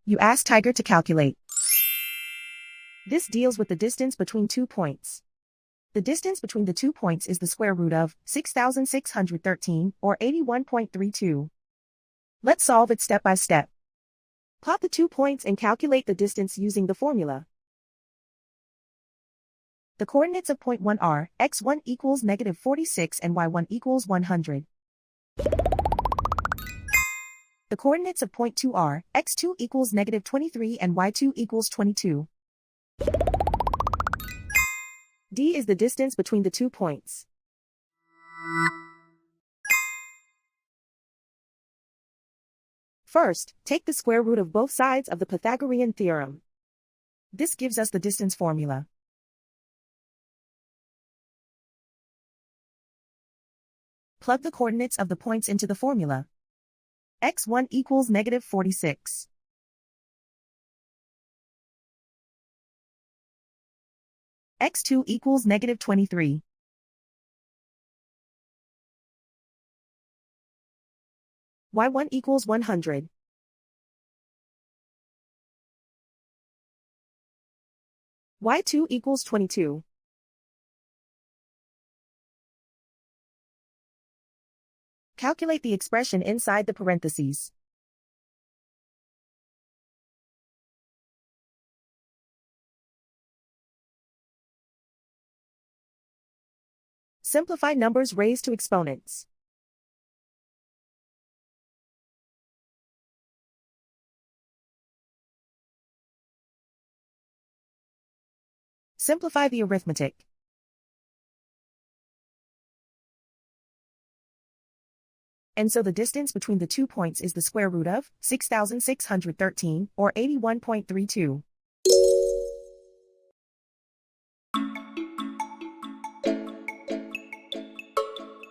You ask Tiger to calculate. This deals with the distance between 2 points. The distance between the 2 points is the square root of 6,613, or 81.32. Let's solve it step by step. Plot the 2 points and calculate the distance using the formula. The coordinates of point 1 are x1 equals -46 and y1 equals 100. The coordinates of point 2 are x2 equals -23 and y2 equals 22. D is the distance between the 2 points. First, take the square root of both sides of the Pythagorean theorem. This gives us the distance formula. Plug the coordinates of the points into the formula. x1 equals -46. x2 equals -23. y1 equals 100. y2 equals 22. Calculate the expression inside the parentheses. Simplify numbers raised to exponents. Simplify the arithmetic. And so the distance between the 2 points is the square root of 6,613, or 81.32.